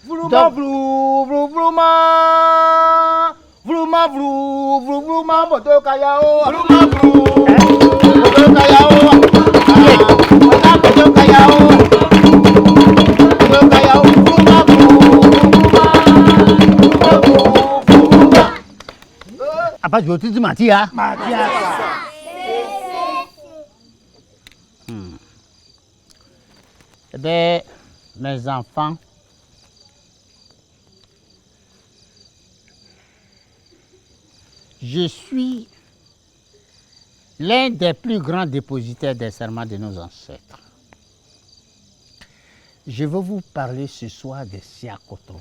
Vrouma, vrou, vrou, vrouma. Vrouma, vrou, vrou, vrouma, moto kayao. Vrouma, vrou, moto kayao. Moto kayao. Moto kayao. Vrouma, vrou, vrouma. Apa, je te dis Mathia. Mathia. Eh bien, mes enfants, je suis l'un des plus grands dépositaires des serments de nos ancêtres. Je veux vous parler ce soir de Siakotro.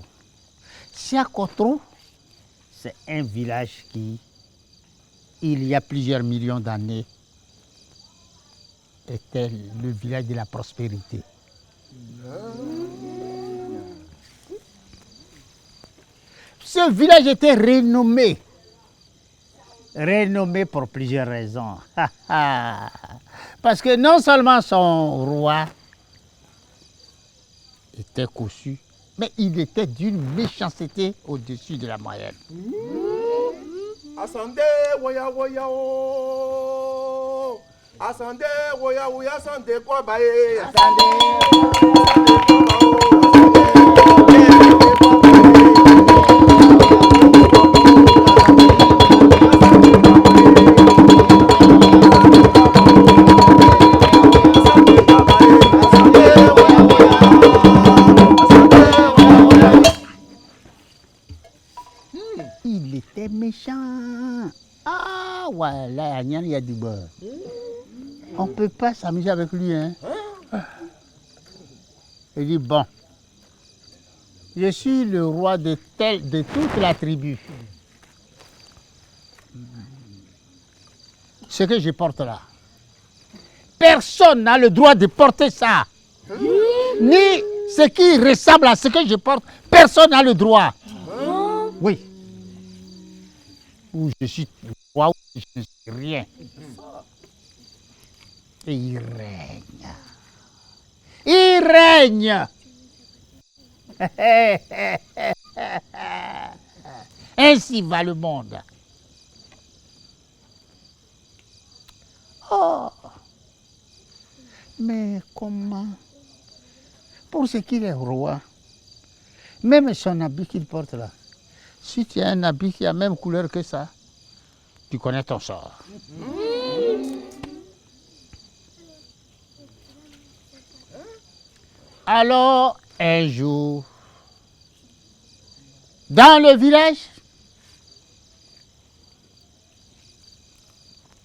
Siakotro, c'est un village qui, il y a plusieurs millions d'années, était le village de la prospérité. Ce village était renommé pour plusieurs raisons. Parce que non seulement son roi était cossu, mais il était d'une méchanceté au-dessus de la moyenne. Asande woya woya o. Asande woya woya asande kwa bae. Asande il était méchant. Ah, voilà, il y a du beurre. On ne peut pas s'amuser avec lui. Hein? Il dit, bon, je suis le roi de toute la tribu. Ce que je porte là, personne n'a le droit de porter ça. Ni ce qui ressemble à ce que je porte, personne n'a le droit. Oui. Ou je suis roi, ou je ne suis rien. Et il règne. Il règne. Ainsi va le monde. Oh. Mais comment? Pour ce qu'il est roi, même son habit qu'il porte là, si tu as un habit qui a la même couleur que ça, tu connais ton sort. Alors, un jour, dans le village,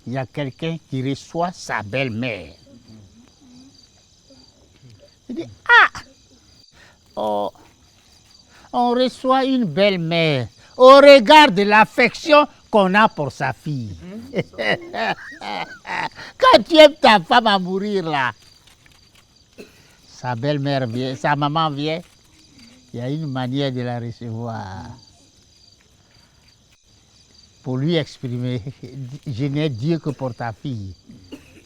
il y a quelqu'un qui reçoit sa belle-mère. Il dit, ah, oh, on reçoit une belle-mère au regard de l'affection qu'on a pour sa fille. Quand tu aimes ta femme à mourir là, sa belle-mère vient, sa maman vient, il y a une manière de la recevoir. Pour lui exprimer, je n'ai Dieu que pour ta fille.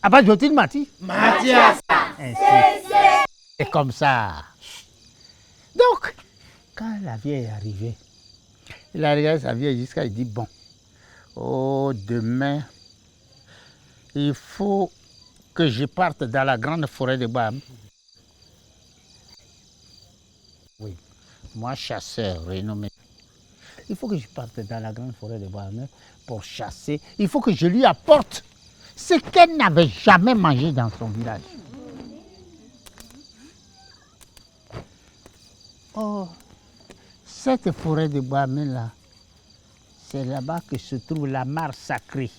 Ah bah, Jotine Mati? Mathias. C'est comme ça. Donc, quand la vieille est arrivée, il a regardé sa vieille jusqu'à il dit, bon, oh, demain, il faut que je parte dans la grande forêt de Bam. Oui, moi, chasseur renommé. Il faut que je parte dans la grande forêt de Bam pour chasser. Il faut que je lui apporte ce qu'elle n'avait jamais mangé dans son village. Oh, cette forêt de Bam là, c'est là-bas que se trouve la mare sacrée,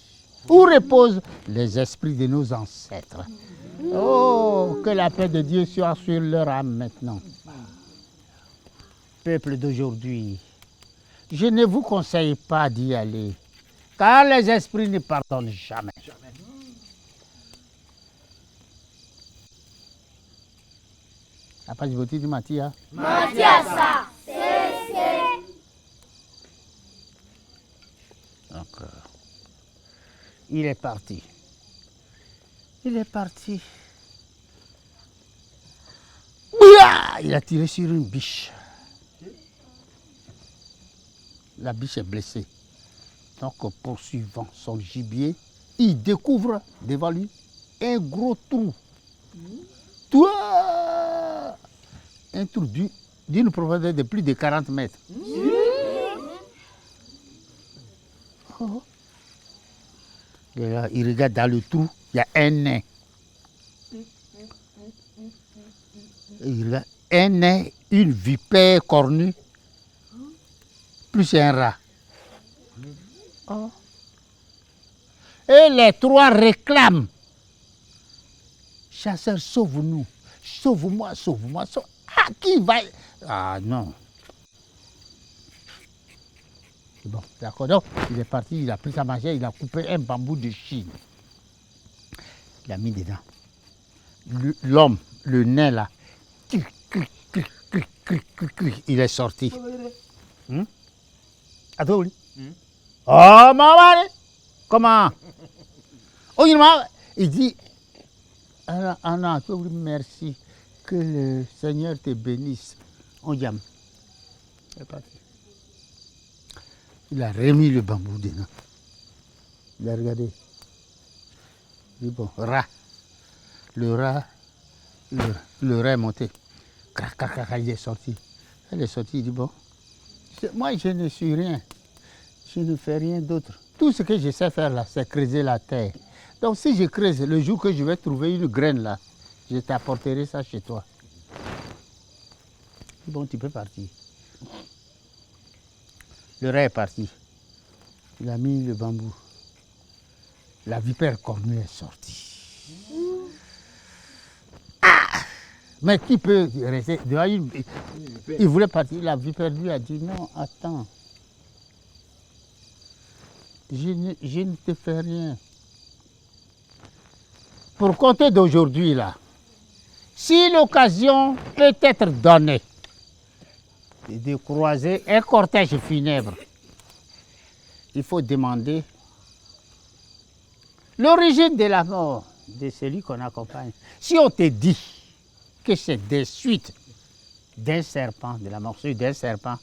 où reposent les esprits de nos ancêtres. Oh, que la paix de Dieu soit sur leur âme maintenant. Peuple d'aujourd'hui, je ne vous conseille pas d'y aller, car les esprits ne pardonnent jamais. Après, je vous dis Mathias. Mathias, Donc, il est parti. Il est parti. Il a tiré sur une biche. la biche est blessée. Donc, poursuivant son gibier, il découvre devant lui un gros trou. Toi, un trou d'une profondeur de plus de 40 mètres. Oh. Et là, il regarde dans le trou, il y a un nain. Il regarde un nain, une vipère cornue, plus un rat. Oh. Et les trois réclament. Chasseur, sauve-nous. Sauve-moi, sauve-moi. Ah, qui va... Ah non. Bon, d'accord. Donc, il est parti, il a pris sa machette, il a coupé un bambou de Chine. Il a mis dedans. L'homme, le nain là, il est sorti. À toi, oui. Oh, maman, comment? Oh, il dit, Anna, merci, que le Seigneur te bénisse. On y a. Il est parti. Il a remis le bambou dedans. Il a regardé. Il dit, bon, rat. Le rat est monté. Il est sorti. Elle est sortie, il dit, bon, moi je ne suis rien. Je ne fais rien d'autre. Tout ce que je sais faire là, c'est creuser la terre. Donc si je creuse, le jour que je vais trouver une graine là, je t'apporterai ça chez toi. Bon, tu peux partir. Le rat est parti. Il a mis le bambou. La vipère cornue est sortie. Ah! Mais qui peut rester devant une... Il voulait partir. La vipère lui a dit non, attends. Je ne te fais rien. Pour compter d'aujourd'hui là, si l'occasion peut être donnée de croiser un cortège funèbre, il faut demander l'origine de la mort de celui qu'on accompagne. Si on te dit que c'est des suites d'un serpent, de la morsure d'un serpent,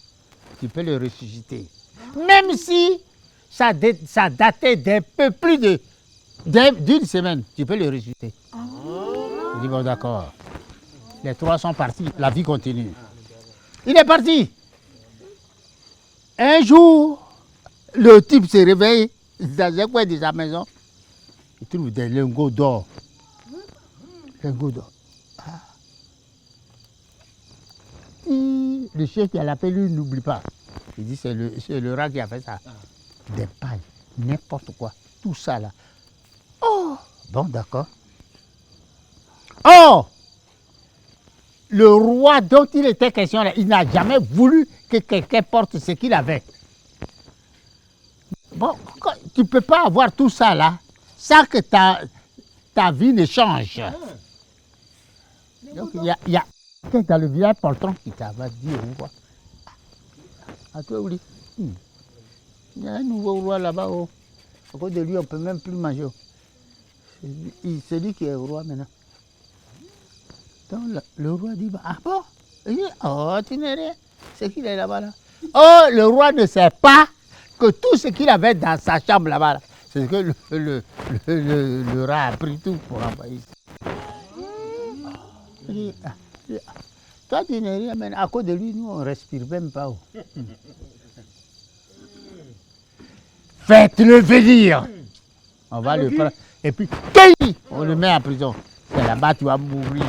tu peux le ressusciter. Même si ça datait d'un peu plus d'une semaine, tu peux le ressusciter. Je dis bon d'accord. Les trois sont partis, la vie continue. Il est parti. Un jour, le type se réveille dans un coin de sa maison. Il trouve des lingots d'or. Lingots d'or. Ah. Le chien qui a l'appelé, lui, n'oublie pas. Il dit c'est le rat qui a fait ça. Des pailles, n'importe quoi. Tout ça là. Oh, bon d'accord. Oh, le roi dont il était question là, il n'a jamais voulu que quelqu'un porte ce qu'il avait. Bon, tu ne peux pas avoir tout ça là sans que ta vie ne change. Donc il y a quelqu'un dans le village poltron qui va dire au roi. À toi, oui. Il y a un nouveau roi là-bas. Oh. À cause de lui, on ne peut même plus manger. C'est lui qui est roi maintenant. Donc le roi dit, ah bon? Il dit, oh, tu n'es rien. C'est qu'il est là-bas là. Oh, le roi ne sait pas que tout ce qu'il avait dans sa chambre là-bas, là, c'est que le rat a pris tout pour envoyer. Il dit, toi tu n'es rien, mais à cause de lui, nous on ne respire même pas. Oh. Faites-le venir. On va le prendre. Et puis, on le met en prison. C'est là-bas tu vas mourir.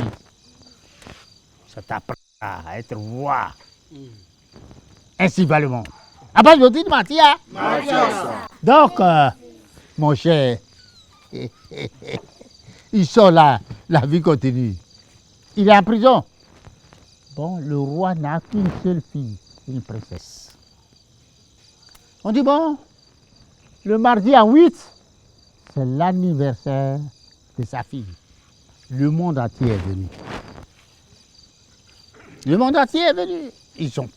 Ça t'apprend à être roi. Ainsi va le monde. Après, je dis, Mathia. Donc, mon cher, ils sont là, la vie continue. Il est en prison. Bon, le roi n'a qu'une seule fille, une princesse. On dit, bon, le mardi à 8, c'est l'anniversaire de sa fille. Le monde entier est venu. Le monde entier est venu. Ils ont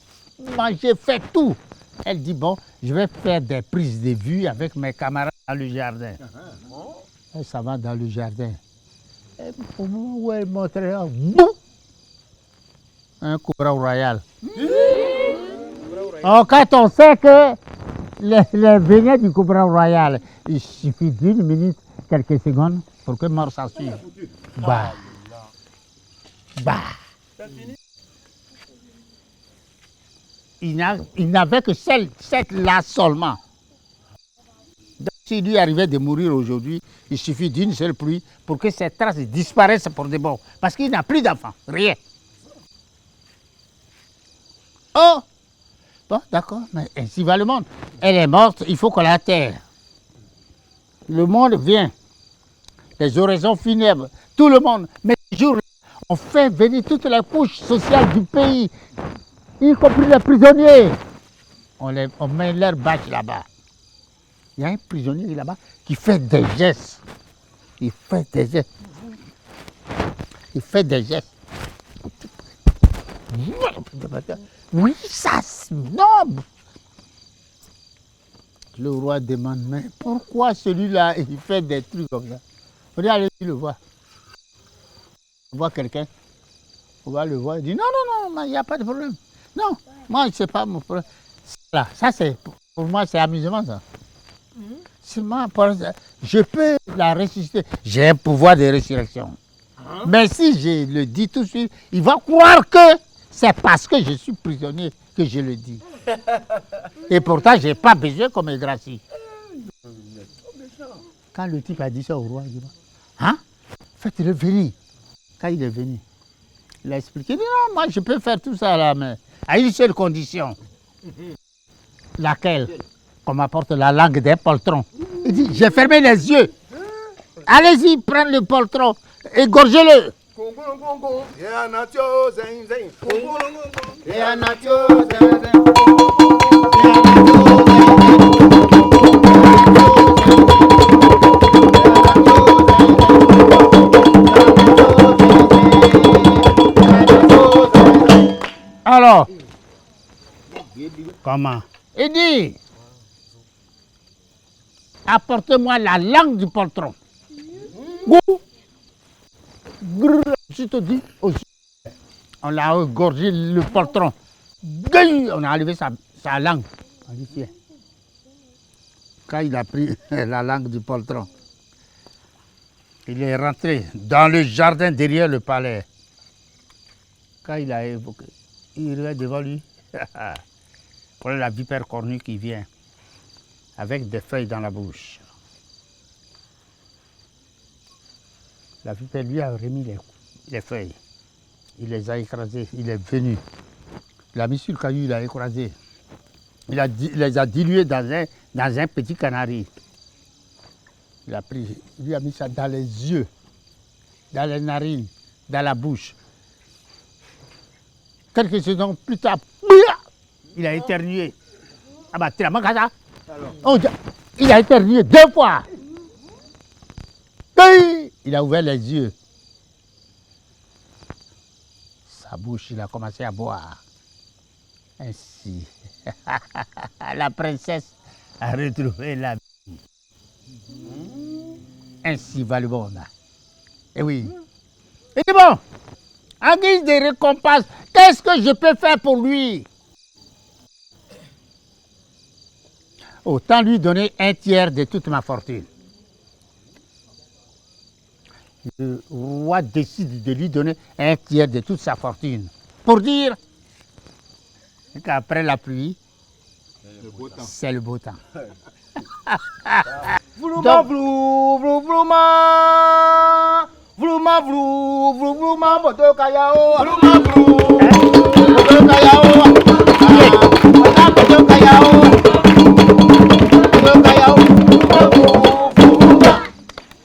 mangé, fait tout. Elle dit, bon, je vais faire des prises de vue avec mes camarades dans le jardin. Elle s'en va dans le jardin. Et au moment où elle montrait un cobra royal. Oh, quand on sait que les beignets du Cobra Royal, il suffit d'une minute, quelques secondes pour que mort s'en suive. Bah. Il n'avait que cette là seulement. Donc, s'il lui arrivait de mourir aujourd'hui, il suffit d'une seule pluie pour que cette trace disparaisse pour de bon. Parce qu'il n'a plus d'enfants, rien. Oh! Bon, d'accord, mais ainsi va le monde. Elle est morte, il faut qu'on la terre. Le monde vient. Les oraisons funèbres, tout le monde. Mais toujours, on fait venir toutes les couches sociales du pays, y compris les prisonniers. On met leur bâche là-bas. Il y a un prisonnier là-bas qui fait des gestes. Il fait des gestes. Oui, ça se noble. Le roi demande, mais pourquoi celui-là, il fait des trucs comme ça? On dit, allez, le voir. On voit quelqu'un. On va le voir. Il dit, non, il n'y a pas de problème. Non, moi, ce n'est pas mon problème. Ça, c'est, pour moi, c'est amusement, ça. Seulement, je peux la ressusciter. J'ai un pouvoir de résurrection. Mais si je le dis tout de suite, il va croire que c'est parce que je suis prisonnier que je le dis. Et pourtant, je n'ai pas besoin qu'on me gracie. Quand le type a dit ça au roi, il dit, hein? Faites-le venir. Quand il est venu, il a expliqué, il dit, non, moi je peux faire tout ça là, mais à une seule condition. Laquelle? Qu'on m'apporte la langue d'un poltron. Il dit, j'ai fermé les yeux. Allez-y, prenez le poltron, égorgez-le. Alors, comment? Il dit, apportez-moi la langue du poltron. Je te dis, on l'a égorgé le poltron. On a enlevé sa langue. On dit, tiens. Quand il a pris la langue du poltron, il est rentré dans le jardin derrière le palais. Quand il a évoqué, il regarde devant lui. Voilà la vipère cornue qui vient avec des feuilles dans la bouche. La vipère lui a remis les feuilles. Il les a écrasées. Il est venu. Il a mis sur le caillou, il a écrasé. Il les a dilués dans un petit canari. Il lui a mis ça dans les yeux, dans les narines, dans la bouche. Quelques secondes plus tard, il a éternué. Ah bah, il a éternué 2 fois. Il a ouvert les yeux. Sa bouche, il a commencé à boire. Ainsi, la princesse a retrouvé la vie. Ainsi va le monde. Et oui. Et bon, en guise de récompense, qu'est-ce que je peux faire pour lui? Autant lui donner 1/3 de toute ma fortune. Le roi décide de lui donner 1/3 de toute sa fortune. Pour dire qu'après la pluie, c'est le beau temps. Vlouma vlou, vlou vlouma. Vlouma vlou, vlou vlouma, boto kayao. Vlouma vlou, boto kayao.